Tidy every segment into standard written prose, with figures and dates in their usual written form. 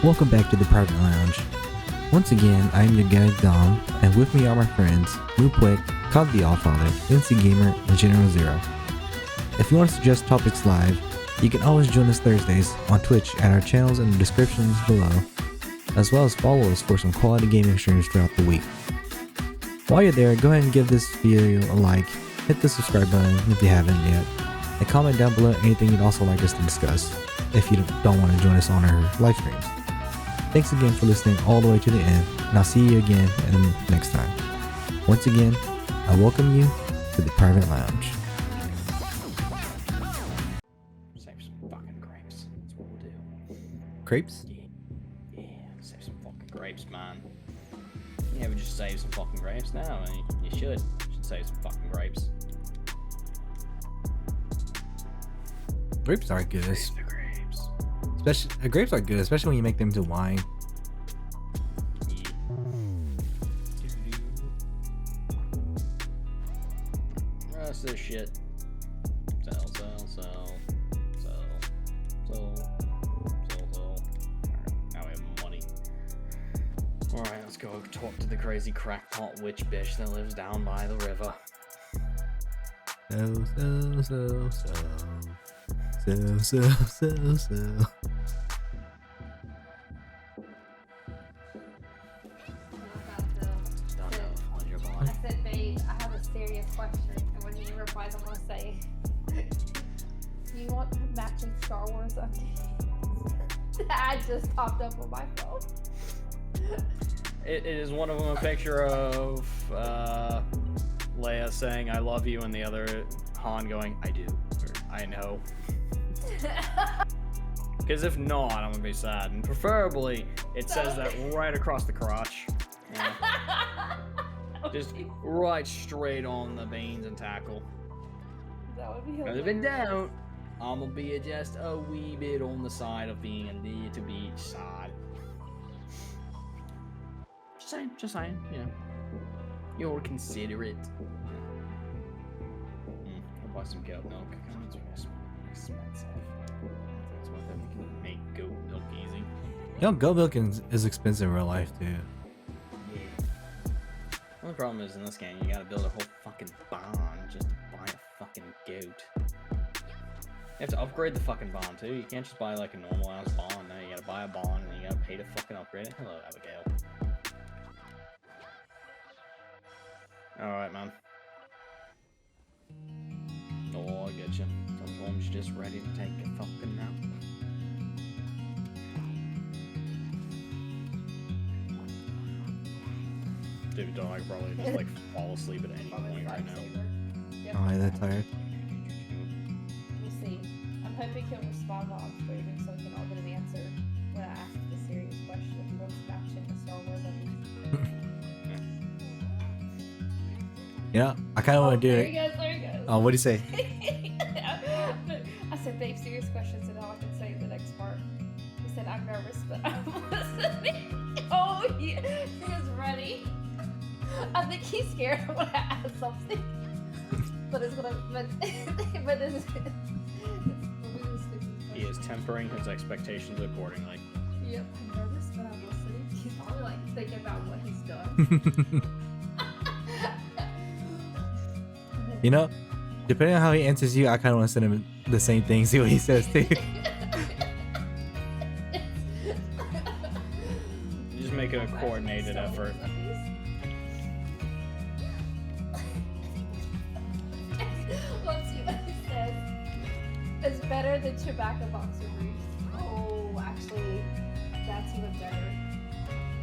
Welcome back to the Private Lounge. Once again, I am your guide Dom, and with me are my friends Rupwick, Cod the Allfather, NC Gamer, and General Zero. If you want to suggest topics live, you can always join us Thursdays on Twitch at our channels in the descriptions below, as well as follow us for some quality gaming streams throughout the week. While you're there, go ahead and give this video a like, hit the subscribe button if you haven't yet, and comment down below anything you'd also like us to discuss if you don't want to join us on our live streams. Thanks again for listening all the way to the end, and I'll see you again next time. Once again, I welcome you to the Private Lounge. Save some fucking grapes. That's what we'll do. Crepes? Yeah, save some fucking grapes, man. Yeah, we just save some fucking grapes now. You should. You should save some fucking grapes. Grapes are good. Save the grapes. Grapes are good, especially when you make them into wine. Yeah. Rest of this shit. Sell. Alright, now we have money. Alright, let's go talk to the crazy crackpot witch bitch that lives down by the river. So. I said, babe, I have a serious question. And when he replies, I'm going to say, you want matching Star Wars updates? That just popped up on my phone. It is one of them a picture of Leia saying I love you and the other Han going I do or I know. Because if not, I'm gonna be sad. And preferably it says that right across the crotch. Yeah. Just right straight on the veins and tackle. That would be Because if it don't, I'm gonna be just a wee bit on the side of being a little bit sad. Just saying, you know. You'll consider it. I'll buy some goat milk. It's expensive. That's why we can make goat milk easy. You know, goat milk is expensive in real life too. Yeah. The only problem is in this game, you gotta build a whole fucking barn just to buy a fucking goat. You have to upgrade the fucking barn too. You can't just buy like a normal ass barn. No, you gotta buy a barn and you gotta pay to fucking upgrade it. Hello, Abigail. Alright, man. Oh, I get you. Sometimes you're just ready to take a fucking nap. Dude, don't I could probably just like fall asleep at any point right now. Yep. Oh, I'm that tired. We'll see. I'm hoping he'll respond while I'm streaming so we can all get an answer when I ask the serious question if he wants to match in the Star Wars updates. Yeah, I kind of want to do there it. he goes, there he goes. Oh, what do you say? I said, babe, serious questions, and now I can say the next part. He said, I'm nervous, but I'm listening. Oh, he is ready. I think he's scared I'm going to ask something. But it's going to, but it's He is tempering his expectations accordingly. Yep, I'm nervous, but I'm listening. He's probably like thinking about what he's done. You know, depending on how he answers you, I kind of want to send him the same thing, see what he says too. Just make a coordinated effort. Let's see what he says. It's better than tobacco boxer briefs. Oh, actually, that's even better.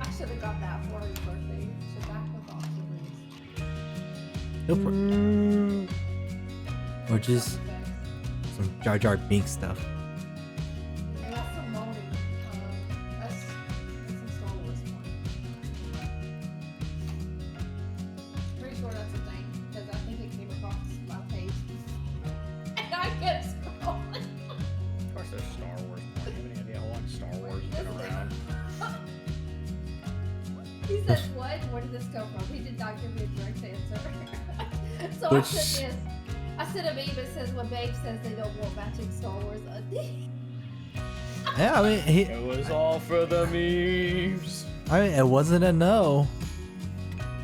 I should have got that for his birthday. Tobacco boxer briefs. Or just some Jar Jar Binks stuff. And that's some molding. That's some Star Wars one. Pretty sure that's a thing, because I think it came across my page. And I kept scrolling. Of course, there's Star Wars. I have any idea how long Star Wars has been around. He said, what? Where did this come from? He did not give me a direct answer. So Which... I said this. I sent a meme that says when Babe says they don't want matching Star Wars updates. Yeah, I mean, It was all for the memes. I mean, it wasn't a no.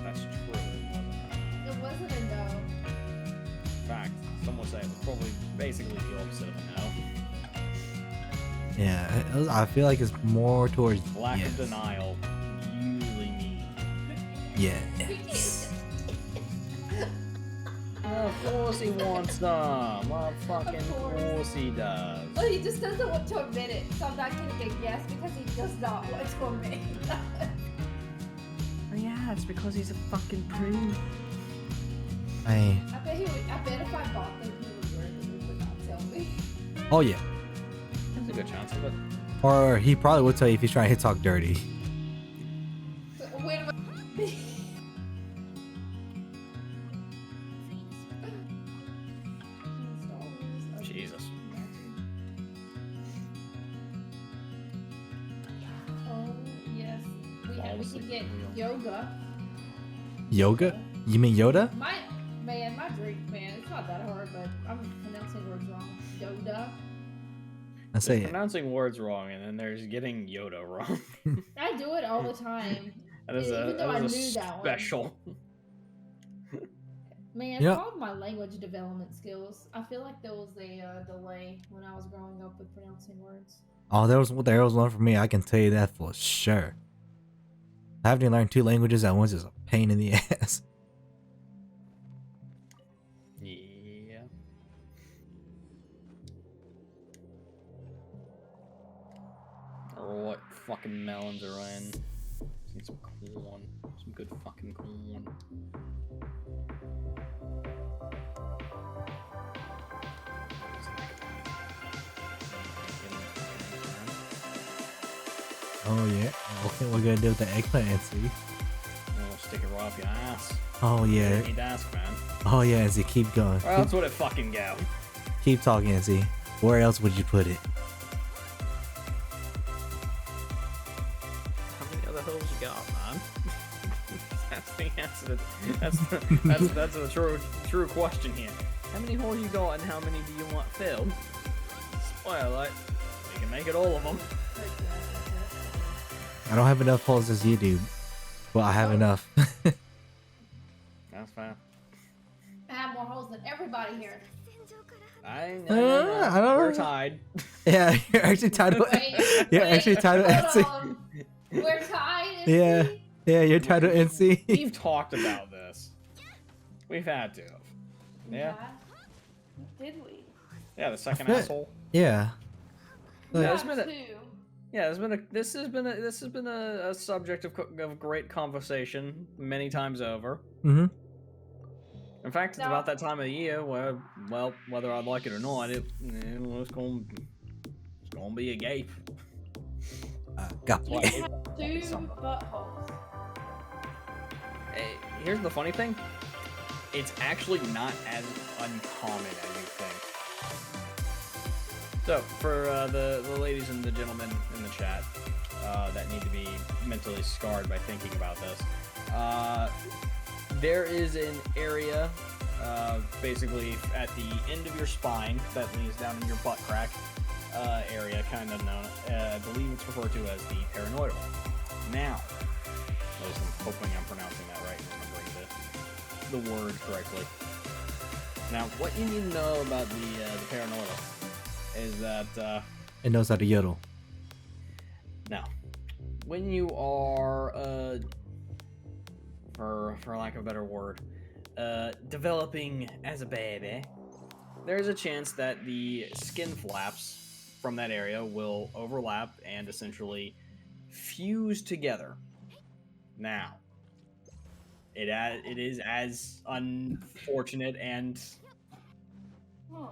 That's true. It wasn't a no. In fact, some would say it was probably basically the opposite of a no. Yeah, I feel like it's more towards Lack yes. of denial usually means. Yes. Of course he wants some. Of fucking course he does. Well, he just doesn't want to admit it, so I'm not gonna get yes because he does not want to admit it. Yeah, it's because he's a fucking prude. I bet if I bought them, he would wear them. He would not tell me. oh yeah. There's a good chance of it. Or he probably would tell you if he's trying to talk dirty. Wait a minute. Jesus. Oh yes, we could get yoga. Yoga? You mean Yoda? My drink, man, it's not that hard, but I'm pronouncing words wrong. Yoda. I say it. Pronouncing words wrong, and then there's getting Yoda wrong. I do it all the time. That is Even though I a knew that one. special. Man, Yeah. all of my language development skills. I feel like there was a delay when I was growing up with pronouncing words. Oh, there was one for me. I can tell you that for sure. Having to learn 2 languages at once is a pain in the ass. Yeah. Or what fucking melons are in? Need some corn. Some good fucking corn. Oh yeah. Okay, we're gonna do with the eggplant and see. We'll stick it right up your ass. Oh yeah. You need to ask, man. Oh yeah, and see, keep going. Well, that's what it fucking go. Keep talking and see. Where else would you put it? How many other holes you got, man? That's the answer. That's a true question here. How many holes you got, and how many do you want filled? Spoiler alert, you can make it all of them. I don't have enough holes as you do. Well, I have enough. That's fine. I have more holes than everybody here. I I don't know. We're tied. Yeah, you're actually tied to You're actually tied to hold NC. on. We're tied. Yeah. NC? Yeah, you're tied to NC. We've talked about this. We've had to. Yeah. Did we? Yeah, the second feel- asshole. Yeah. Yeah, Like, there's been a- Two. Yeah, this has been a subject of great conversation many times over. mm-hmm. In fact, it's No. about that time of the year where, well, whether I like it or not, it's going to be a gape. Got You Why? have two buttholes. Hey, here's the funny thing. It's actually not as uncommon as you think. So, for the ladies and the gentlemen in the chat that need to be mentally scarred by thinking about this, there is an area basically at the end of your spine that leads down in your butt crack area, kind of known, I believe it's referred to as the paranoidal. Now, at least I'm hoping I'm pronouncing that right and remembering the word correctly. Now, what you need to know about the paranoidal is that It knows how to yodel. now, when you are for lack of a better word, developing as a baby, there's a chance that the skin flaps from that area will overlap and essentially fuse together. Now, it is as unfortunate and Huh.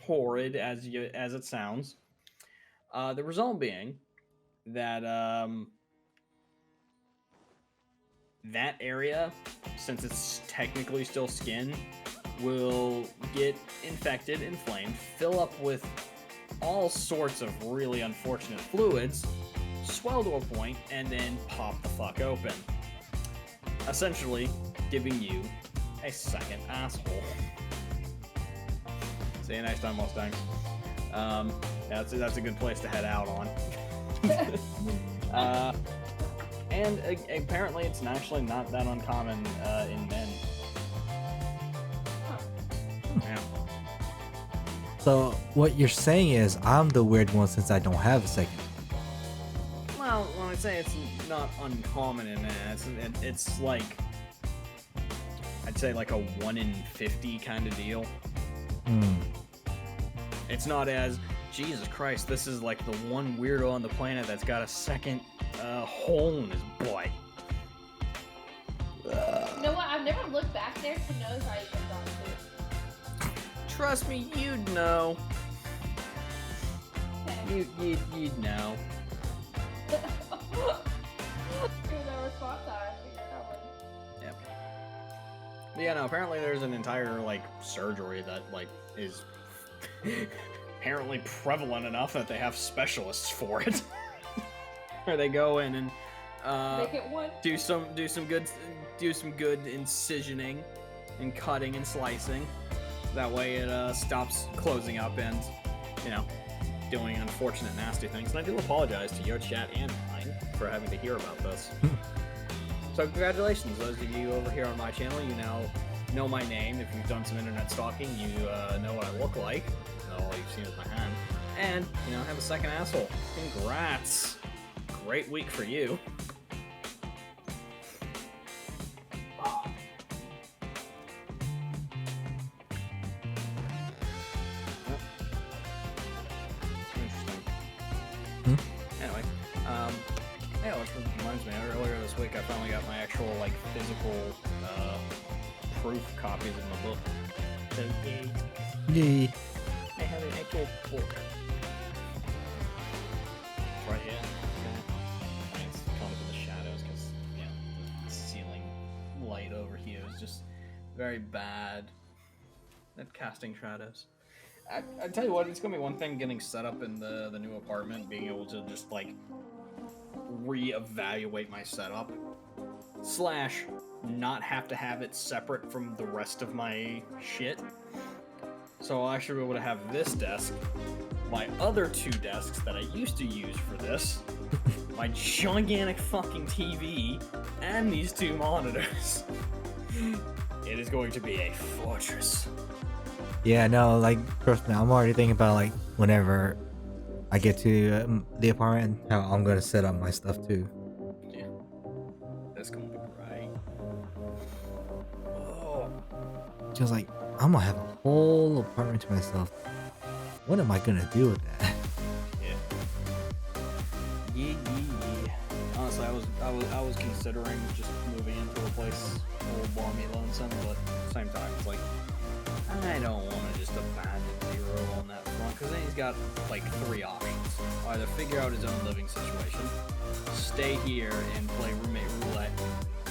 horrid as it sounds. The result being that that area, since it's technically still skin, will get infected, inflamed, fill up with all sorts of really unfortunate fluids, swell to a point, and then pop the fuck open. Essentially, giving you a second asshole. See you next time, Mustangs. That's a good place to head out on. And apparently it's actually not that uncommon in men. Yeah. So what you're saying is I'm the weird one since I don't have a second. Well, when I say it's not uncommon in men, it's like, I'd say like a 1 in 50 kind of deal. It's not as, Jesus Christ, this is like the one weirdo on the planet that's got a second hole in his butt. You know what? I've never looked back there to know if I even done it. Trust me, you'd know. Okay. You'd know. Here's our response time. I figured that one. Yep. Yeah, no, apparently there's an entire, like, surgery that, like, is apparently prevalent enough that they have specialists for it. Where they go in and Make it one. do some good incisioning and cutting and slicing. That way it stops closing up and, you know, doing unfortunate nasty things. And I do apologize to your chat and mine for having to hear about this. So congratulations, those of you over here on my channel. You now know my name. If you've done some internet stalking, you know what I look like. All you've seen is my hand. And, you know, have a second asshole. Congrats. Great week for you. Anyway, yeah, which reminds me, earlier this week I finally got my actual, like, physical, proof copies of my book. So, yay. Yay. I have an actual book. Right here. Okay. It's kind of in the shadows because, you know, the ceiling light over here is just very bad at casting shadows. I tell you what, it's gonna be one thing getting set up in the new apartment, being able to just, like, reevaluate my setup, / not have to have it separate from the rest of my shit. So I'll actually be able to have this desk, my other 2 desks that I used to use for this, my gigantic fucking TV, and these 2 monitors. It is going to be a fortress. Yeah, no, like, personally, I'm already thinking about, like, whenever I get to the apartment, how I'm gonna set up my stuff too. Yeah. That's gonna be great. Oh. Just like, I'm gonna have a whole apartment to myself. What am I gonna do with that? Yeah. Honestly, I was considering just moving into a place old balmy lonesome, but at the same time, it's like, I don't want to just abandon Zero on that front, because then he's got, like, 3 options. Either figure out his own living situation, stay here and play roommate roulette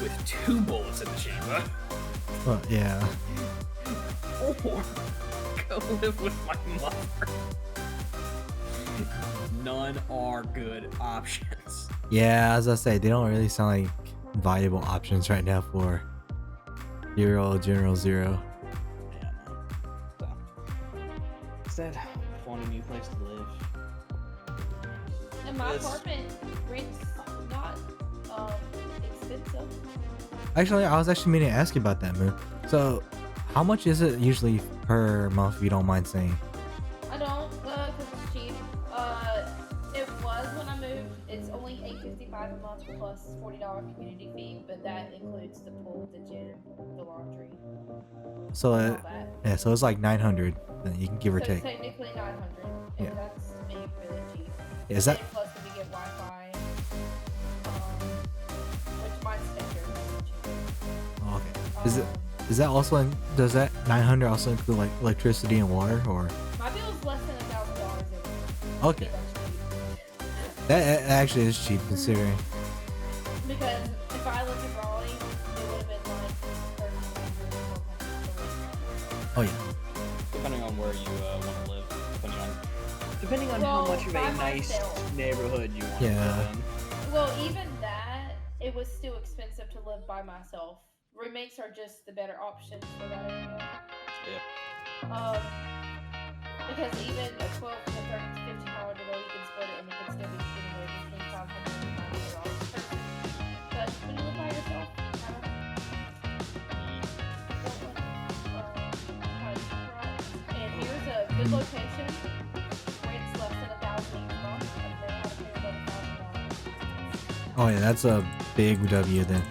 with 2 bullets in the chamber, Well, yeah. or go live with my mother. None are good options. Yeah, as I say, they don't really sound like viable options right now for General Zero. Yeah, no. So, instead, find a new place to live. And my Yes. apartment rent's not expensive. Actually, I was actually meaning to ask you about that, Moon. So, how much is it usually per month, if you don't mind saying? I don't, because it's cheap. It was when I moved. It's only $8.55 a month plus $40 community fee, but that includes the pool, the gym, the laundry, So, all that. yeah, so it's like 900. Then you can give or So take. it's technically 900, and Yeah. that's made really cheap. Is that? And plus we get Wi-Fi, which mine's standard. Oh, okay. Is that also does that 900 also include like electricity and water, or? My bill's less than $1,000 every month. Okay. That actually is cheap considering. Because if I lived in Raleigh, it would have been like $1,300, $1,400. Oh yeah. Depending on where you want to live, depending on how Well, much of by a nice myself. neighborhood you want to Yeah. live in. Well, even that, it was still expensive to live by myself. Roommates are just the better option for that area. Yep. Because even a 12 to 30 to 50 hour bill, you can split it and it can still be anywhere between 500 and $900 per person. But when you live by yourself, and here's a good location. Rent's less than $1,000 each month, and they have to pay about $1,000. Oh yeah, that's a big W then.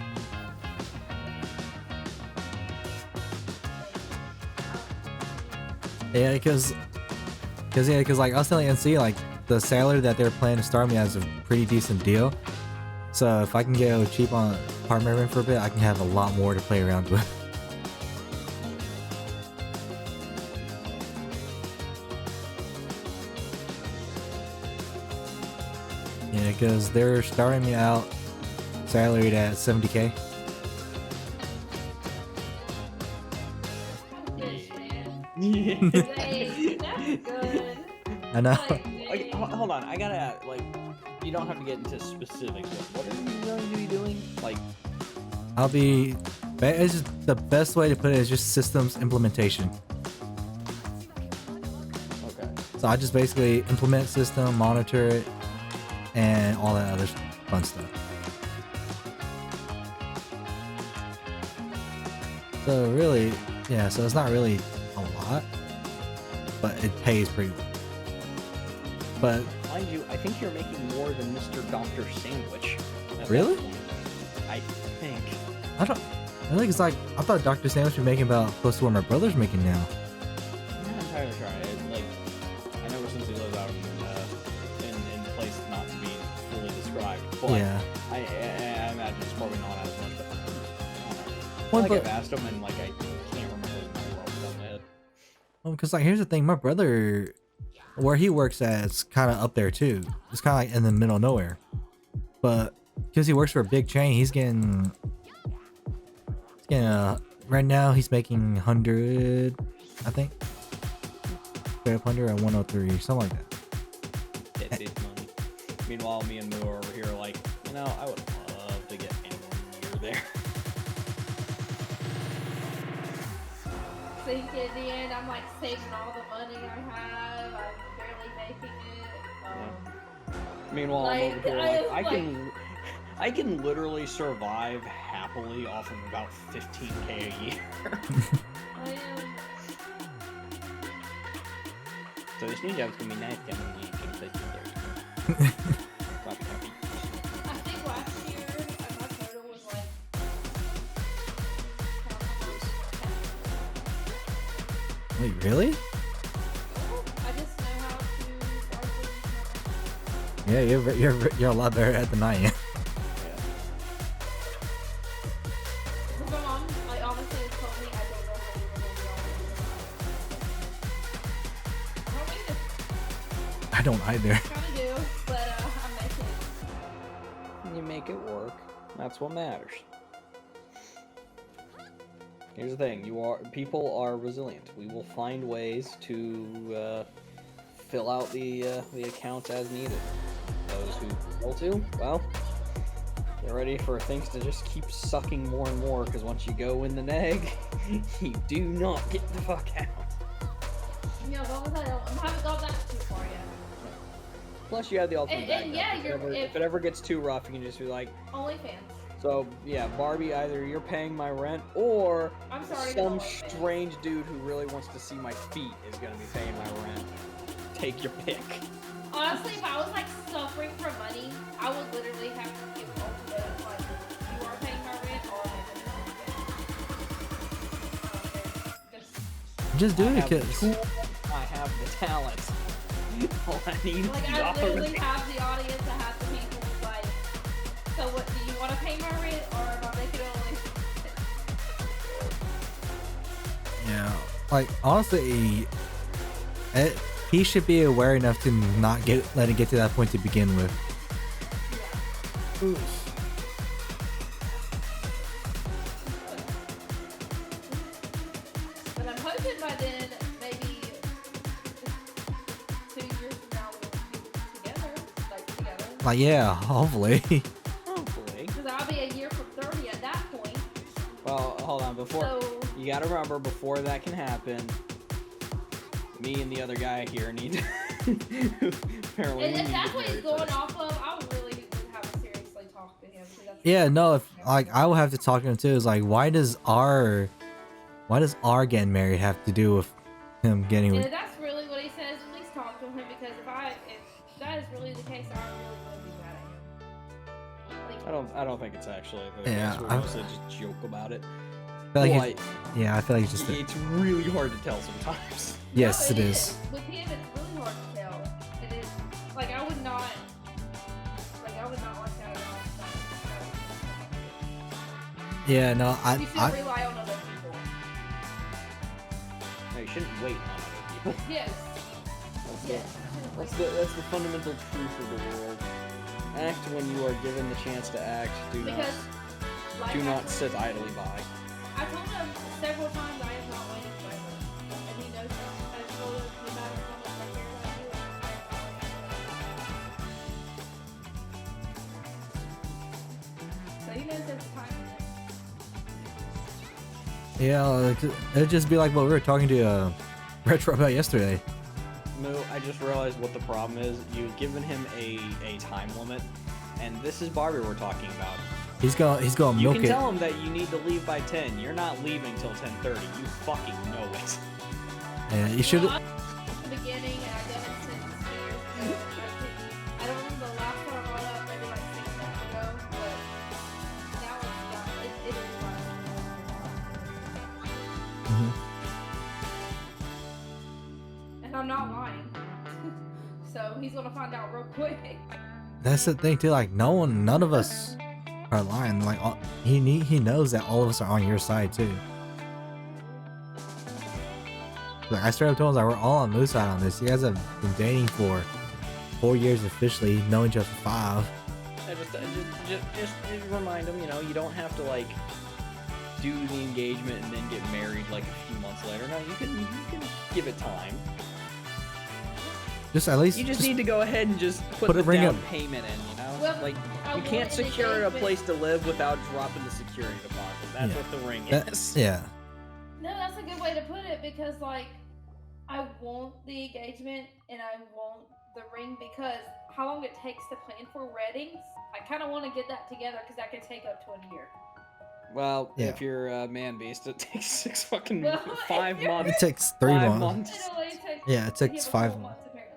Yeah, because like I was telling NC, like the salary that they're planning to start me at is a pretty decent deal. So if I can go cheap on apartment rent for a bit, I can have a lot more to play around with. Yeah, because they're starting me out salaried at 70K. Hey, that's good. I know. Okay, hold on. I gotta add, like, you don't have to get into specifics. But what are you going to be doing? Like, It's just the best way to put it is just systems implementation. okay. So I just basically implement system, monitor it, and all that other fun stuff. So really, yeah, so it's not really a lot, but it pays pretty well. But Mind you, I think you're making more than Mr. Dr. Sandwich. at Really? that point. I think. I think it's like, I thought Dr. Sandwich was making about close to what my brother's making now. I'm not entirely sure. I know since he lives out in place not to be fully described. But Yeah. I imagine it's probably not as much. But I don't know. Well, Like but- I've asked him and like I can't remember his number off the top of my head. Well, because like here's the thing, my brother, where he works at, it's kind of up there too. It's kind of like in the middle of nowhere. But because he works for a big chain, he's getting right now he's making 100, I think, 100 or 103, something like that. It's money. Meanwhile, me and Moo are over here like, I would love to get anywhere near there. I think in the end, I'm like saving all the money I have. I'm barely making it. Meanwhile, Like, I'm over here I like, was I can literally survive happily off of about 15K a year. I am. So this new job's gonna be nice, gonna be there. Probably happy. I think last year my total was like. Wait, really? I just know how to. Yeah, you're a lot better at than I am. Yeah. My mom, like, honestly, has told me I don't know how to do it. I don't either. I kind of do, but I'm making it. You make it work. That's what matters. Here's the thing: people are resilient. We will find ways to fill out the accounts as needed. Those who fail to, well, get ready for things to just keep sucking more and more. Because once you go in the neg, you do not get the fuck out. Yeah, as long as I haven't gone that too far yet. Plus, you have the ultimate And backup. yeah, If it ever gets too rough, you can just be like, OnlyFans. so yeah, Barbie, either you're paying my rent or I'm sorry. some OnlyFans. strange dude who really wants to see my feet is gonna be paying my rent. Take your pick. Honestly, if I was like suffering for money, I would literally have to give ultimatum like, you are paying my rent or I'm Just do I it, have the cause tools, I have the talent. All I need is like the I literally authorization. have the audience. I have the people like, so what? Do you want to pay my rent or am I making only? yeah, like honestly, he should be aware enough to not let it get to that point to begin with. Yeah. But I'm hoping by then, maybe 2 years from now, we'll be together. Like yeah, hopefully. Hopefully. Because I'll be a year from 30 at that point. Well, hold on. Before So, you gotta remember, before that can happen, me and the other guy here need to. Apparently, And we if need that's to what get he's married going first. off of, I really would have to seriously talk to him. That's Yeah, no, if like I will have to talk to him too. It's like why does our getting married have to do with him getting And with if that's really what he says, please talk to him because if that is really the case, I really will be mad at him. Like, I don't think it's actually the Yeah, case. We're I- mostly just joke about it. I feel like Well, yeah, I feel like it's just it's really hard to tell sometimes. yes, no, it is. With him, it's really hard to tell. It is like I would not like that at all. Yeah, no, You should rely on other people. No, you shouldn't wait on other people. Yes. That's the fundamental truth of the world. Act when you are given the chance to act. Do not sit idly by. I told him several times I am not waiting forever, and he knows that. I told him no matter how much I care about you, I am not waiting forever. So he knows there's a time limit. yeah, like, it'd just be like what we were talking to Retro about yesterday. Moo, I just realized what the problem is. You've given him a time limit, and this is Barbie we're talking about. He's gonna You milk can it. tell him that you need to leave by 10. You're not leaving till 10:30. You fucking know it. Yeah, you should. At the beginning, and I done it since years ago. I don't remember the last time I brought up, maybe like 6 months ago, but now it's not. It is Mhm. and I'm not lying. So he's gonna find out real quick. That's the thing too. Like none of us are lying. Like he knows that all of us are on your side too. Like I straight up told him like we're all on Moo's side on this. You guys have been dating for 4 years officially, knowing each other for 5. Just remind him, you don't have to like do the engagement and then get married like a few months later. No, you can give it time. Just at least You just need to go ahead and just put a the ring down up. payment in, Well, like I you want can't an secure a engagement. place to live without dropping the security deposit. That's Yeah. what the ring That- is. yeah. No, that's a good way to put it because, like, I want the engagement and I want the ring because how long it takes to plan for weddings, I kind of want to get that together because that could take up to a year. Well, Yeah. if you're a man beast, it takes 5 If months. It takes 3 5 months. It only takes Yeah, it takes a 5 couple months. apparently.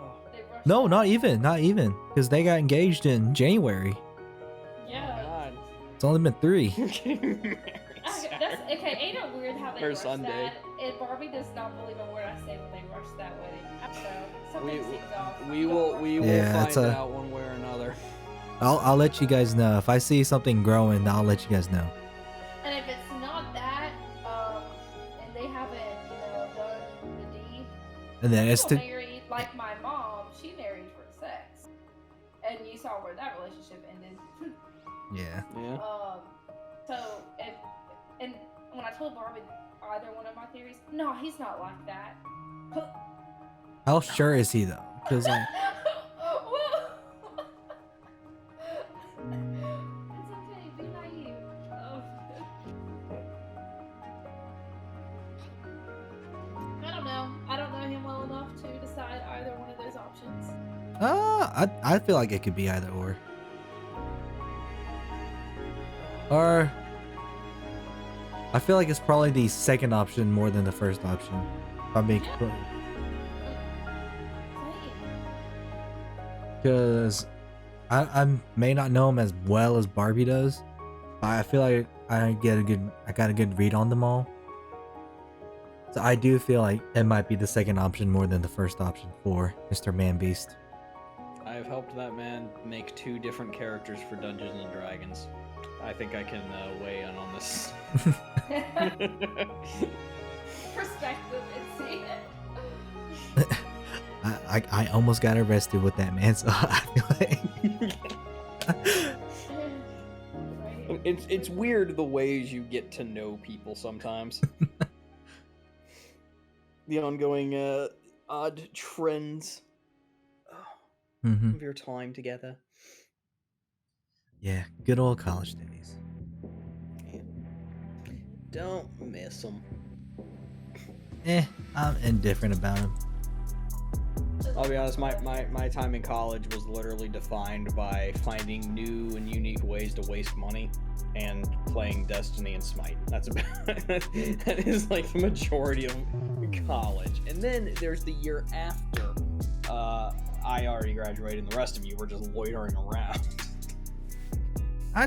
Like, they rushed No, it. not even, because they got engaged in January. Yeah. God. It's only been 3. You're getting married. That's okay. Ain't it weird how they Or rushed Sunday. that? And Barbie does not believe a word I say when they rush that wedding. I don't know. Something seems off. We Don't will rush we it. will Yeah, find it's a- out one way or another. I'll let you guys know if I see something growing. I'll let you guys know. And if it's not that, and they haven't, done the deed, And then it's people to married like my mom. She married for sex, and you saw where that relationship ended. yeah. Yeah. So and when I told Barbie either one of my theories, no, he's not like that. How sure is he though? Because like Well, it's okay. Be naive. I don't know. I don't know him well enough to decide either one of those options. I feel like it could be either or. Or I feel like it's probably the second option more than the first option. If I'm being Same. because I may not know him as well as Barbie does, but I feel like I got a good read on them all. So I do feel like it might be the second option more than the first option for Mr. Man Beast. I have helped that man make 2 different characters for Dungeons and Dragons. I think I can weigh in on this. Perspective, it's see. I almost got arrested with that, man. So I feel like Right. It's weird the ways you get to know people sometimes. The ongoing odd trends Mhm. of your time together. Yeah, good old college days. Don't miss them. I'm indifferent about him. I'll be honest, my time in college was literally defined by finding new and unique ways to waste money and playing Destiny and Smite. That's about that is like the majority of college. And then there's the year after I already graduated and the rest of you were just loitering around.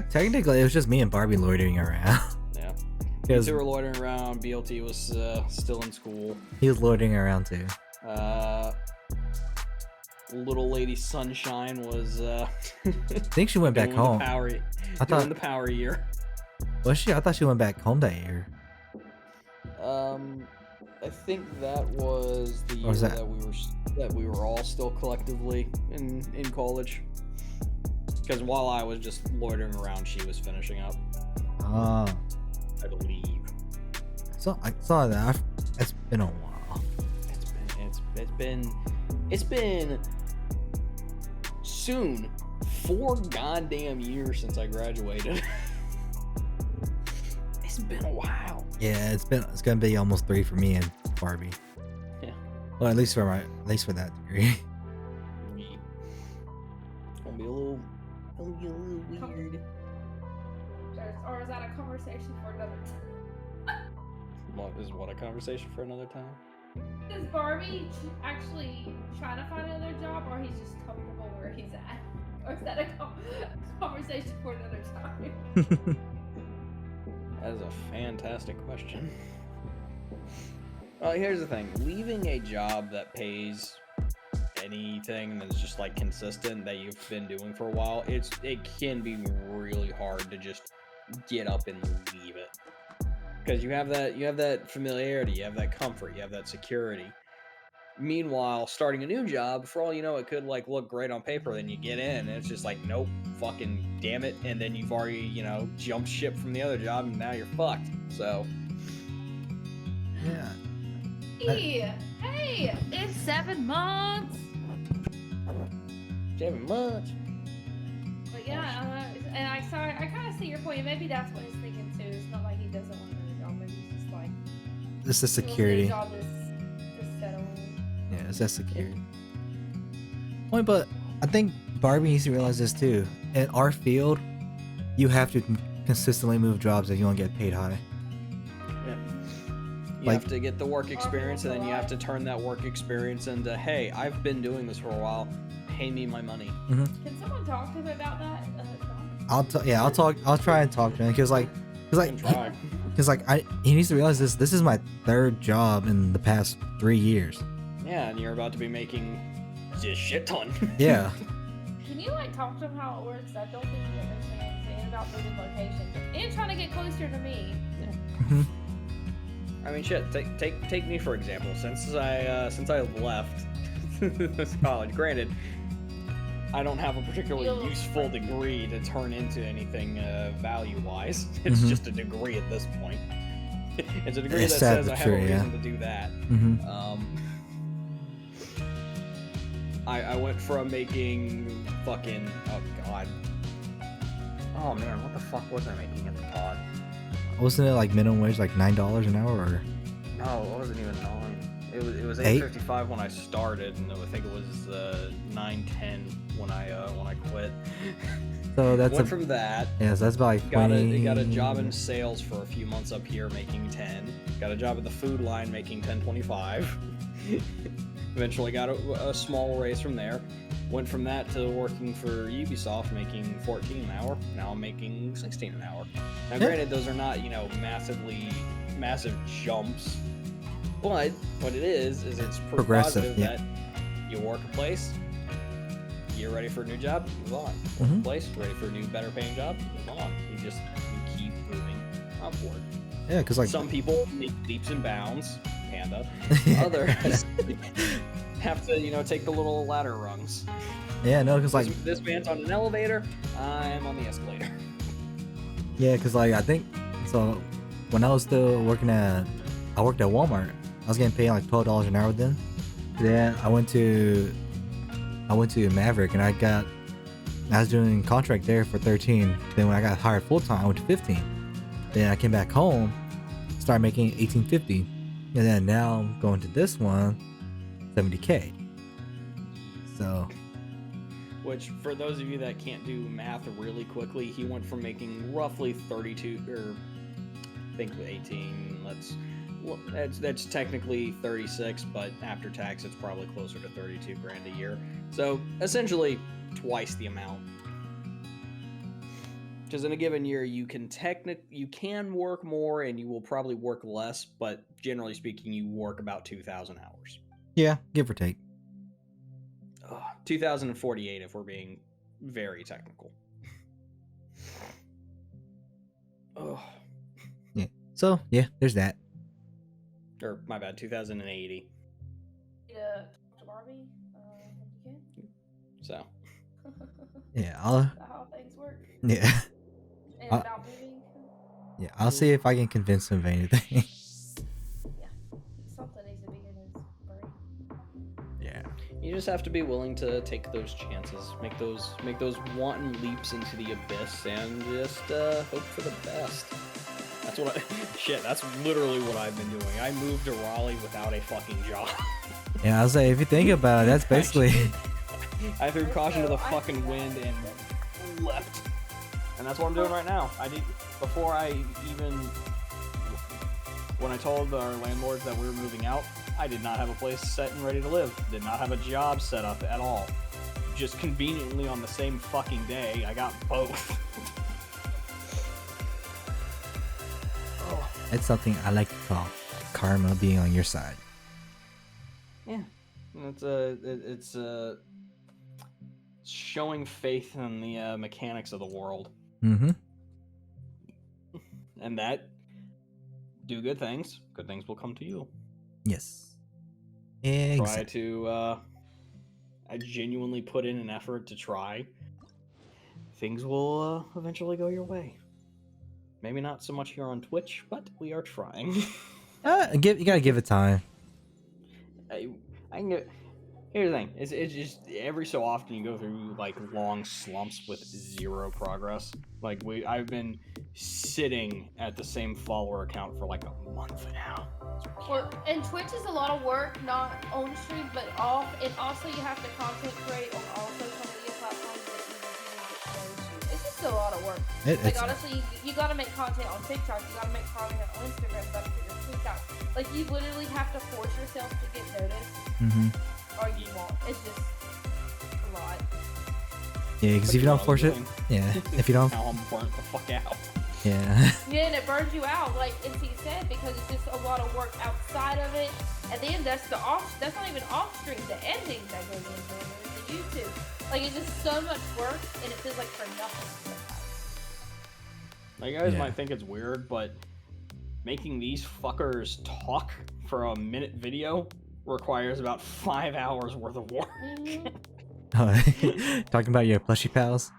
Technically, it was just me and Barbie loitering around. Yeah. Because We were loitering around, BLT was still in school. he was loitering around too. Little Lady Sunshine was I think she went back doing home. The power, I thought doing the power year. was she? I thought she went back home that year. I think that was the year was that- that we were all still collectively in college. Because while I was just loitering around, she was finishing up, Oh, I believe. so I saw that. It's been a while. It's been soon 4 goddamn years since I graduated. It's been a while. Yeah, it's gonna be almost 3 for me and Barbie. Yeah. Well, at least for that degree. Gonna be a little weird. Or is that a conversation for another time? What a conversation for another time. Is Barbie actually trying to find another job, or he's just comfortable where he's at? Or is that a conversation for another time? That is a fantastic question. Well, here's the thing. Leaving a job that pays anything that's just like consistent that you've been doing for a while, it can be really hard to just get up and leave it. Because you have that familiarity, you have that comfort, you have that security. Meanwhile, starting a new job, for all you know, it could like look great on paper. Then you get in, and it's just like, nope, fucking damn it. And then you've already, jumped ship from the other job, and now you're fucked. So, Yeah. Hey, it's 7 months. 7 months. But yeah, and I kind of see your point. Maybe that's what he's thinking too. It's not like he doesn't want another job. Maybe he's just like It's the he wants a security. job to settle in. Yeah, it's that security. Well, but I think Barbie needs to realize this too. In our field, you have to consistently move jobs if you want to get paid high. Yeah. You Like- have to get the work experience, and then you have to turn that work experience into, hey, I've been doing this for a while. Pay me my money. Can someone talk to him about that? I'll try and talk to him because Try. he needs to realize this is my 3rd job in the past 3 years. Yeah, and you're about to be making a shit ton. Yeah. Can you talk to him how it works? I don't think he understands saying about moving locations and trying to get closer to me. I mean, shit. Take me for example. Since I left this college, granted, I don't have a particularly useful degree to turn into anything value-wise. It's just a degree at this point. It's a degree It's that sad says but I have true, a yeah. reason to do that. I went from making fucking oh man, what the fuck was I making at the pod? Wasn't it like minimum wage, like $9 an hour? Or No, it wasn't even 9. It was Eight? $8.55 when I started, and I think it was $9.10 when I quit. so that's Went from that. so that's about like 20. Got a job in sales for a few months up here, making 10. Got a job at the food line, making 10.25. Eventually got a small raise from there. Went from that to working for Ubisoft, making 14 an hour. Now I'm making 16 an hour. Now, granted, those are not massive jumps, but what it is it's Progressive, positive yeah. that you work a place, you're ready for a new job, move on. Work a place, ready for a new, better paying job, move on. You keep moving upward. Yeah, because like Some people make leaps and bounds, Panda. Others have to, take the little ladder rungs. yeah, no, because like This man's on an elevator, I'm on the escalator. yeah, because like I think so. When I was still I worked at Walmart. I was getting paid like $12 an hour then. Then I went to Maverick and I was doing contract there for 13. Then when I got hired full time, I went to 15. Then I came back home, started making $18.50. And then now I'm going to this one, 70K. So, Which, for those of you that can't do math really quickly, he went from making roughly 32, or I think 18. That's technically 36, but after tax, it's probably closer to 32 grand a year. So essentially, twice the amount. Because in a given year, you can work more, and you will probably work less. But generally speaking, you work about 2,000 hours. yeah, give or take. 2,048 if we're being very technical. Oh. Yeah. So, yeah, there's that. Or, my bad, 2,080. To talk to Barbie, you can. So. Yeah, Is that how things work? Yeah. And about moving? Yeah, I'll see if I can convince him of anything. Yeah. Something needs to be in his brain. Yeah. You just have to be willing to take those chances, make those wanton leaps into the abyss, and just hope for the best. That's what that's literally what I've been doing. I moved to Raleigh without a fucking job. Yeah, I'll say, if you think about it, that's basically... I threw caution to the fucking wind and left. And that's what I'm doing right now. When I told our landlords that we were moving out, I did not have a place set and ready to live. Did not have a job set up at all. Just conveniently on the same fucking day, I got both. It's something I like to call karma being on your side. Yeah. It's showing faith in the mechanics of the world. Mm-hmm. And that, do good things will come to you. Yes. Try Exactly. to, I genuinely put in an effort to try. Things will eventually go your way. Maybe not so much here on Twitch, but we are trying. You gotta give it time. I can get... Here's the thing. It's just every so often you go through like long slumps with zero progress. Like I've been sitting at the same follower account for like a month now. Well, and Twitch is a lot of work, not on stream, but off. And also you have to content create on all social media platforms that you get exposed to. It's just a lot of work. Like honestly, you gotta make content on TikTok. You gotta make content on Instagram. You gotta put your tweets out. Like you literally have to force yourself to get noticed. Mm-hmm. Or you won't. It's just a lot. Yeah, because if you don't force it, if you don't, now I'm burnt the fuck out. Yeah. Yeah, and it burns you out, like NC said, because it's just a lot of work outside of it. And then that's not even off stream, the editing that goes into it, and the YouTube. Like it's just so much work, and it feels like for nothing sometimes. Now, you guys might think it's weird, but making these fuckers talk for a minute video requires about 5 hours worth of work. Mm-hmm. Talking about your plushie pals?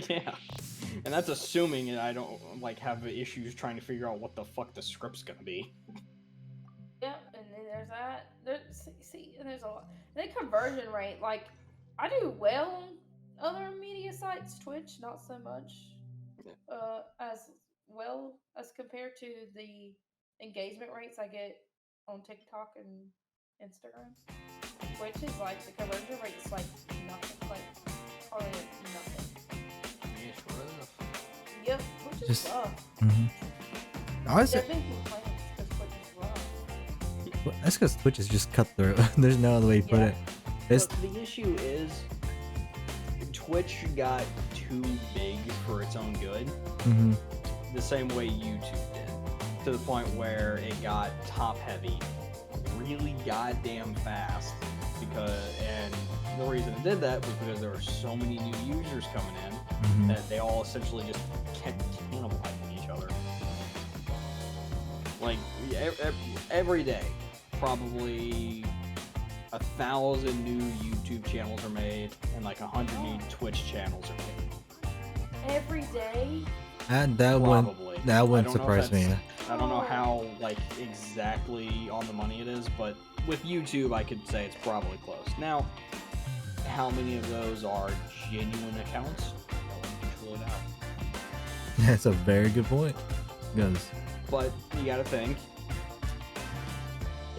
Yeah. And that's assuming I don't like have issues trying to figure out what the fuck the script's gonna be. Yep, and then there's that. And there's a lot. And then conversion rate, like I do well on other media sites, Twitch, not so much. As well as compared to the engagement rates I get on TikTok and Instagram. Twitch is like the conversion rate is like nothing, like hardly nothing. Yep, which is Just, rough. Mm-hmm. Honestly, There's been complaints because Twitch is rough. that's because Twitch is just cutthroat. There's no other way to put it. Look, the issue is Twitch got too big for its own good. Mm-hmm. The same way YouTube did. To the point where it got top heavy really goddamn fast. And the reason it did that was because there were so many new users coming in that they all essentially just kept cannibalizing each other. Like every day, probably 1,000 new YouTube channels are made and like 100 new Twitch channels are made. Every day? That wouldn't surprise me. I don't know how like exactly on the money it is, but with YouTube I could say it's probably close. Now, how many of those are genuine accounts? No one can rule it out. That's a very good point. Because But you gotta think,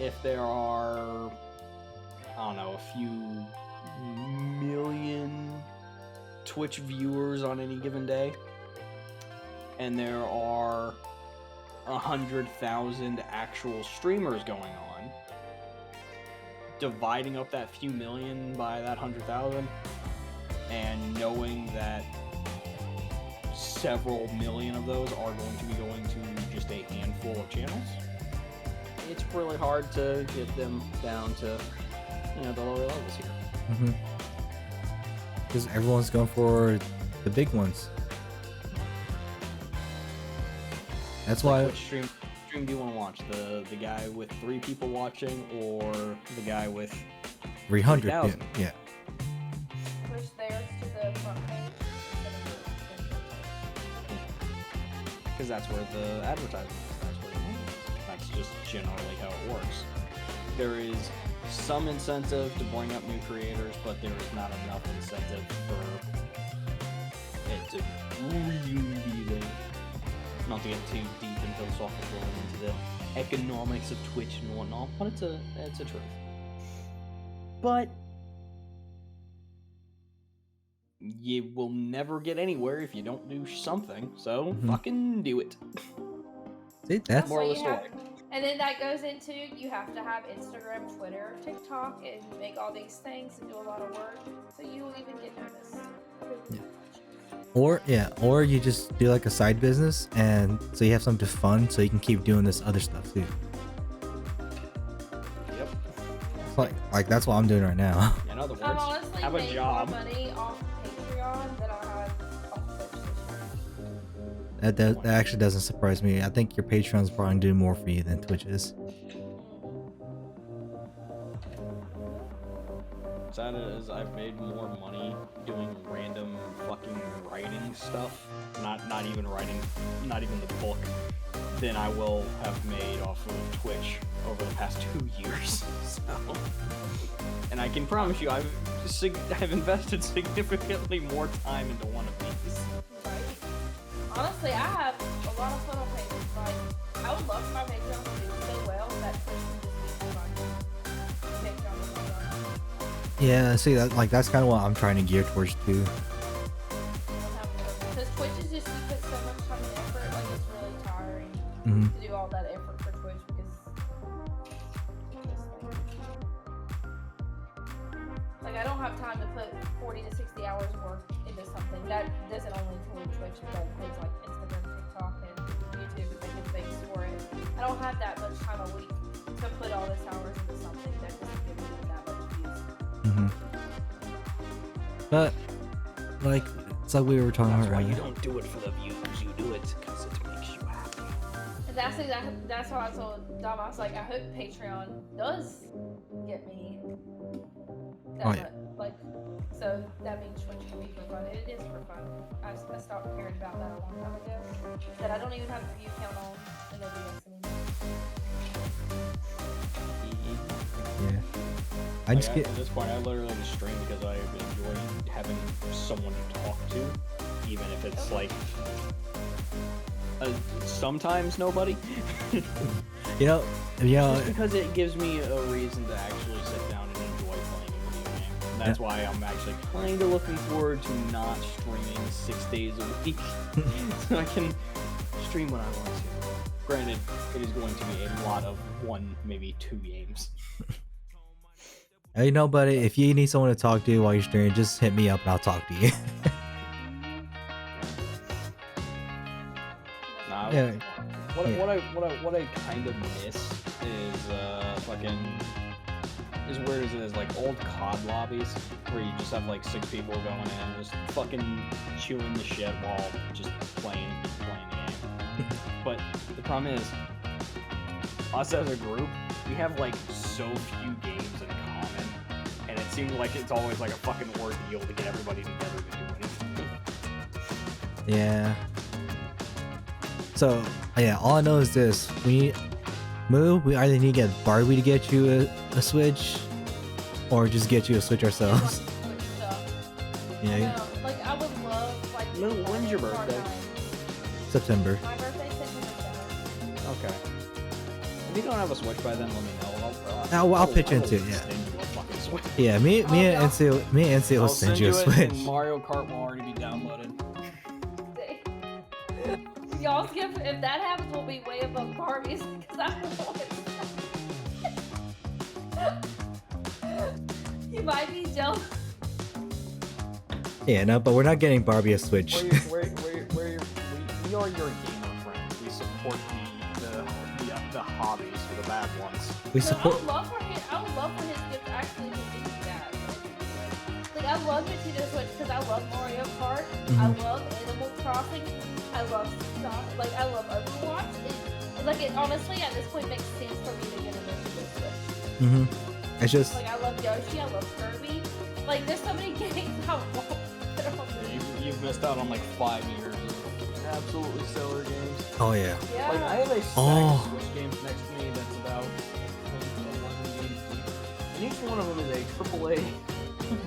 if there are, I don't know, a few million Twitch viewers on any given day, and there are 100,000 actual streamers going on, dividing up that few million by that 100,000, and knowing that several million of those are going to be going to just a handful of channels, it's really hard to get them down to, the lower levels here. Because everyone's going for the big ones. That's why. Which stream do you want to watch? The guy with 3 people watching, or the guy with 300. 3,000? Yeah. Push theirs to the front page instead of Because that's where the advertising is. That's where the money is. That's just generally how it works. There is some incentive to bring up new creators, but there is not enough incentive for it to really be there. Not to get too deep and philosophical into the economics of Twitch and whatnot, but it's a truth. But you will never get anywhere if you don't do something, so fucking do it. See, that's More of the story. And then that goes into, you have to have Instagram, Twitter, TikTok, and make all these things and do a lot of work, so you will even get noticed. Yeah. Or you just do like a side business, and so you have something to fund, so you can keep doing this other stuff too. Yep. Like that's what I'm doing right now. In other I've words, honestly have a made job. more money off Patreon than I have off Twitch this year. That actually doesn't surprise me. I think your Patreon's probably doing more for you than Twitch is. Sad is, I've made more money doing random fucking writing stuff, not even writing, not even the book, than I will have made off of Twitch over the past 2 years. So, and I can promise you, I've invested significantly more time into one of these. Right. Honestly, I have a lot of fun on Patreon. Like, I would love for my Patreon to do so well that Twitch can just be fun. Patreon is fun. Yeah, see that's kind of what I'm trying to gear towards too. Because Twitch is just, you put so much time and effort, like it's really tiring to do all that effort for Twitch because like I don't have time to put 40 to 60 hours of work into something. That doesn't only include Twitch, but that includes like Instagram, TikTok, and YouTube and making things for it. I don't have that much time a week to put all this hours into something that doesn't give me that much views. But like it's like we were talking That's about why earlier. you don't do it for the views, you do it because it makes you happy. And that's why I told Dom, I was like, I hope Patreon does get me that much. Like, so that means Twitch can be for fun. It is for fun. I stopped caring about that a long time ago. That I don't even have a view count on an OBS anymore. Yeah. I just Like, get at this point, I literally just stream because I enjoy having someone to talk to, even if it's like sometimes nobody. Just because it gives me a reason to actually sit down and enjoy playing a video game. And that's why I'm actually kind of looking forward to not streaming 6 days a week, so I can stream when I want to. Granted, it is going to be a lot of 1, maybe 2 games. Hey, buddy, if you need someone to talk to while you're streaming, just hit me up and I'll talk to you. Nah, Yeah. What I kind of miss is as weird as it is, like old COD lobbies where you just have like 6 people going in, just fucking chewing the shit while just playing the game. But the problem is, us as a group, we have like so few games in common, and it seems like it's always like a fucking ordeal to get everybody together to do anything. Yeah. So, yeah, all I know is this. We either need to get Barbie to get you a Switch, or just get you a Switch ourselves. Switch stuff. Yeah, Like, I would love, like, Lou, when's your birthday? September. My birthday's September 7th. Okay. If you don't have a Switch by then, let me know. I'll pitch into it. Yeah. Yeah. Me and NC will send you a Switch. Mario Kart will already be downloaded. Y'all skip. If that happens, we'll be way above Barbies because I want. You might be jealous. Yeah, no, but we're not getting Barbie a Switch. We are your gamer friends. We support the hobbies for the bad ones. We support. I would love for his gift actually to be that. Like I love Nintendo Switch because I love Mario Kart. I love Animal Crossing. I love stuff. Like I love Overwatch. It honestly at this point makes sense for me to get a Nintendo Switch. It's just like I love Yoshi. I love Kirby. Like there's so many games I want. You've missed out on like 5 years of absolutely stellar games. oh yeah. Yeah. Like I have a stack of Switch games next to me that's about 11 games deep, and each one of them is a AAA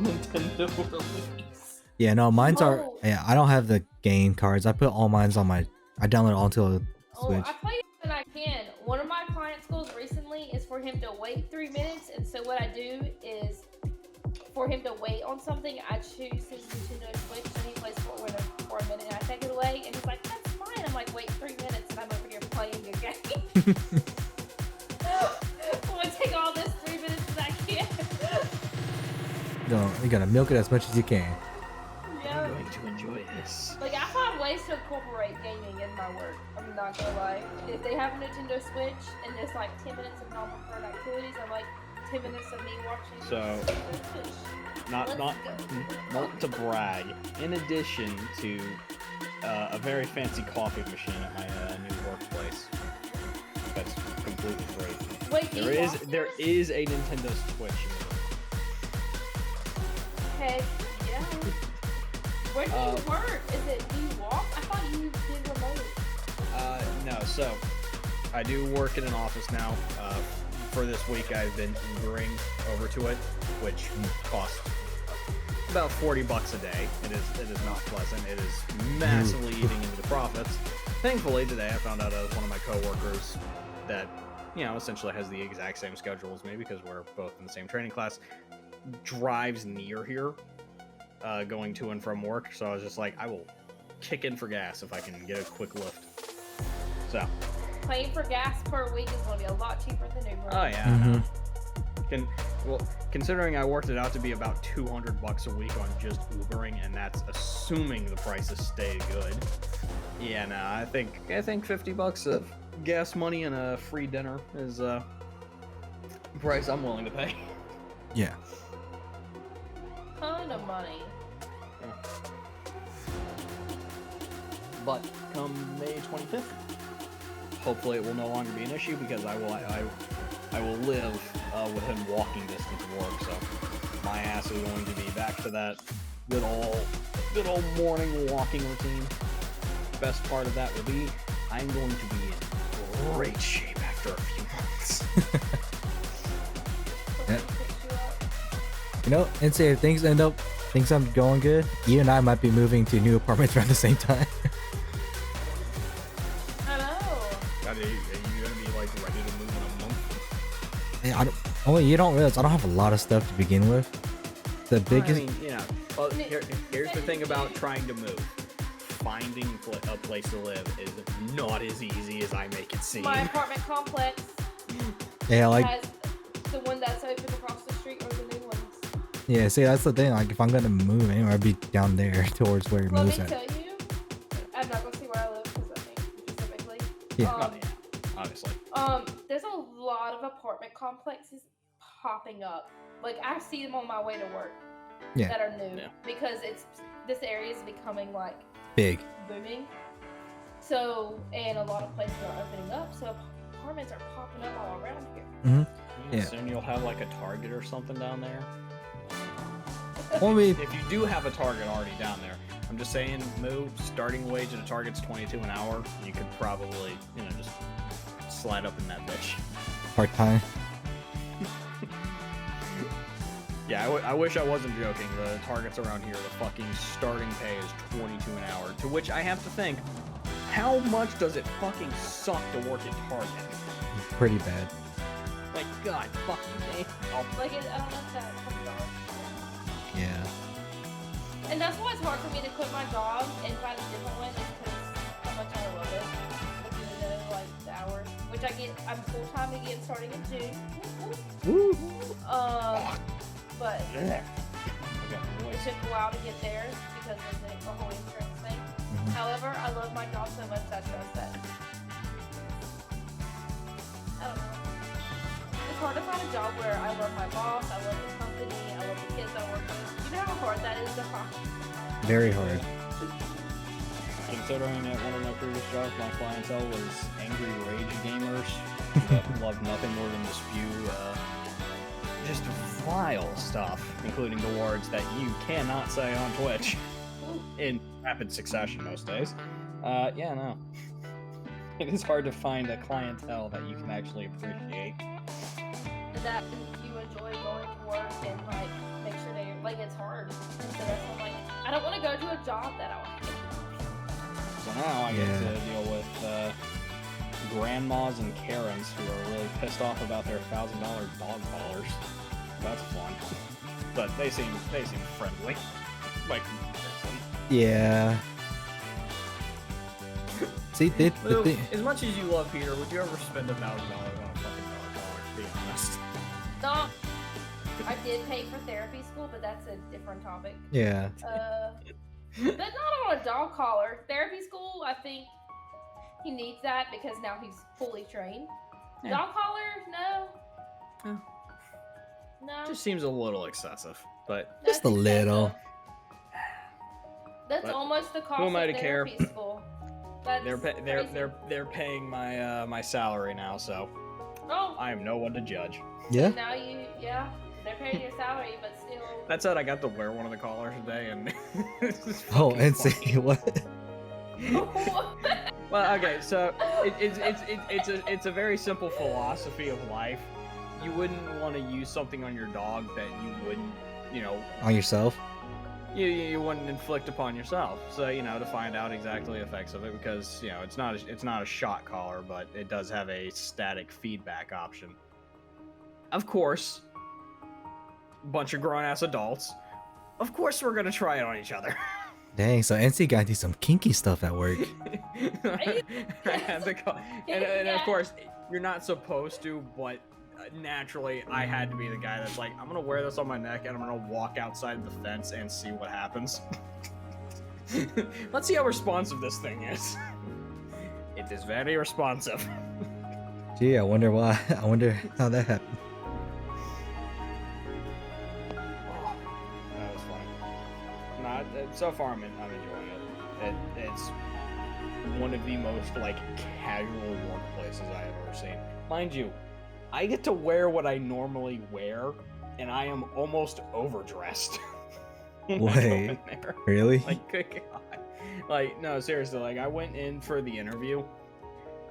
Nintendo release. Yeah, no, mine's are. Yeah, I don't have the game cards. I put all mine's on my. I download it onto a Switch. I play it when I can. One of my clients' goals recently is for him to wait 3 minutes, and so what I do is, for him to wait on something, I choose his Nintendo Switch, and he plays for a minute, and I take it away, and he's like, "That's fine." I'm like, "Wait 3 minutes, and I'm over here playing a game." I'm gonna take all this 3 minutes as I can. No, you gotta milk it as much as you can. Yeah. I'm going to enjoy this. Like I find ways to incorporate gaming in my work. I'm not gonna lie. If they have a Nintendo Switch and there's like 10 minutes of non-preferred activities, I'm like 10 minutes of me watching. So, not to brag. In addition to a very fancy coffee machine at my new workplace, that's completely free. Wait, There is a Nintendo Switch. Heck yeah. Where do you work? Do you walk? I thought you did remote. No. So, I do work in an office now. For this week, I've been Ubering over to it, which costs about $40 a day. It is not pleasant. It is massively eating into the profits. Thankfully, today I found out one of my coworkers that, essentially has the exact same schedule as me because we're both in the same training class, drives near here, going to and from work. So I was just like, I will kick in for gas if I can get a quick lift. So. Paying for gas per week is going to be a lot cheaper than Uber. Oh yeah. Considering I worked it out to be about $200 a week on just Ubering, and that's assuming the prices stay good. Yeah, no, I think $50 of gas money and a free dinner is a price I'm willing to pay. Yeah. Ton of money. But come May 25th, hopefully it will no longer be an issue because I will live within walking distance of work. So my ass is going to be back to that good old morning walking routine. Best part of that will be I'm going to be in great shape after a few months. Yeah. And say if things are going good, you and I might be moving to new apartments around the same time. I know. Are you gonna be like ready to move in a month? Yeah, you don't realize I don't have a lot of stuff to begin with. The biggest. Well, here's the thing about trying to move. Finding a place to live is not as easy as I make it seem. My apartment complex has the one that's open across the street or the new ones. Yeah, see, that's the thing. Like, if I'm gonna move anywhere, I'd be down there towards where it moves at. Let me tell you, I'm not gonna see where I live because I think specifically. Yeah. Obviously. There's a lot of apartment complexes popping up. Like I see them on my way to work. Yeah. That are new because this area is becoming like big, booming. So, and a lot of places are opening up. So apartments are popping up all around here. Mm-hmm. Yeah. Soon you'll have like a Target or something down there. Well, if you do have a Target already down there, I'm just saying, starting wage at a Target's $22 an hour. You could probably, just slide up in that bitch. Part time. Yeah, I wish I wasn't joking. The Targets around here, the fucking starting pay is $22 an hour. To which I have to think, how much does it fucking suck to work at Target? Pretty bad. Like, God, fucking damn. Like, I don't know if that $100. Yeah. And that's why it's hard for me to quit my job and find a different one, is because how much I love it. Like, even though, like, the hours, which I'm full time again starting in June. Woo. But Okay, it took a while to get there because of the whole insurance thing. Mhm. However, I love my job so much that I trust that. I don't know. It's hard to find a job where I love my boss, I love the company, I love the kids I work with. You know how hard that is to find? Very hard. considering that one of my previous jobs, my clientele was angry rage gamers that love nothing more than to spew just vile stuff, including the words that you cannot say on Twitch in rapid succession most days. Yeah, no. It is hard to find a clientele that you can actually appreciate. That you enjoy going to work and like make sure they like it's hard. And so that's why I'm like, I don't want to go to a job that I want. So now I get to deal with grandmas and Karens who are really pissed off about their $1,000 dog collars. That's fun. But they seem friendly. Like person. Yeah. See, Lou, as much as you love Peter, would you ever spend $1,000 on a fucking dog collar? To be honest. No, I did pay for therapy school, but that's a different topic. yeah. But not on a dog collar. Therapy school, I think he needs that because now he's fully trained. Yeah. Dog collar, no. Oh. No. Just seems a little excessive, but Just a little. That's But almost the cost who am I of to care? therapy school. That's they're paying my my salary now, so Oh, I am no one to judge. Yeah. now they're paying your salary, but still. That said, I got to wear one of the collars today, and this is Oh, fucking and funny. see what? Well, okay, so it's a very simple philosophy of life. You wouldn't want to use something on your dog that you wouldn't, On yourself? you wouldn't inflict upon yourself. So to find out exactly the effects of it, because it's not a shot collar, but it does have a static feedback option. Of course, bunch of grown ass adults. Of course, we're gonna try it on each other. Dang, so NC got to do some kinky stuff at work. I had to call, and of course, you're not supposed to, but naturally, I had to be the guy that's like, I'm gonna wear this on my neck and I'm gonna walk outside the fence and see what happens. Let's see how responsive this thing is. It is very responsive. Gee, I wonder why. I wonder how that happened. That was fun. Not so far. I'm enjoying it. It's one of the most casual workplaces I have ever seen. Mind you, I get to wear what I normally wear, and I am almost overdressed. when I go in Wait, there. really? Good God. No, seriously. I went in for the interview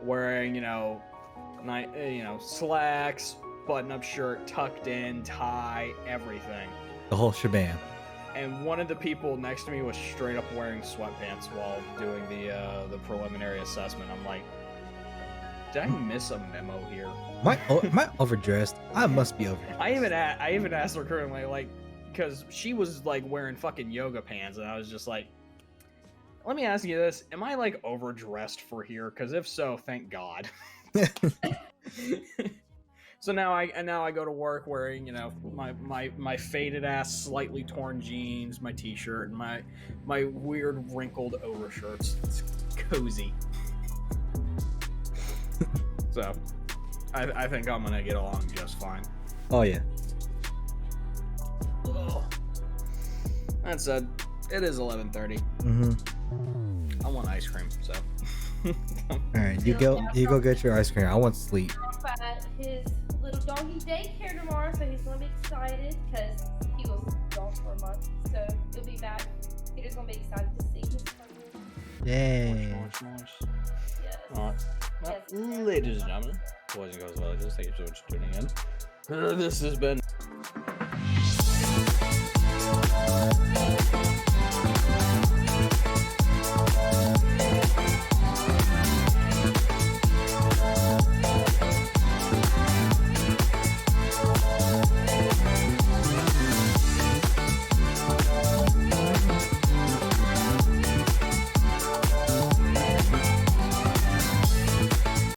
wearing, slacks, button-up shirt, tucked in, tie, everything. The whole shebang. And one of the people next to me was straight up wearing sweatpants while doing the preliminary assessment. I'm like, did I miss a memo here? Am I overdressed? I must be overdressed. I even asked her currently, because she was wearing fucking yoga pants, and I was just like, let me ask you this: am I overdressed for here? Because if so, thank God. So now I go to work wearing my faded ass, slightly torn jeans, my t-shirt, and my weird wrinkled overshirts. It's cozy. So I think I'm gonna get along just fine. Oh yeah. Ugh. That said, it is 11:30. Mm-hmm. I want ice cream, so. All right, you go get your ice cream. I want sleep. At his little doggy daycare tomorrow, so he's gonna be excited because he was gone for a month. So he'll be back. Peter's gonna be excited to see his son. Yay. Nice. Yes. Alright. Well, Yes. ladies and gentlemen, boys and girls, well, just thank you so much for tuning in. This has been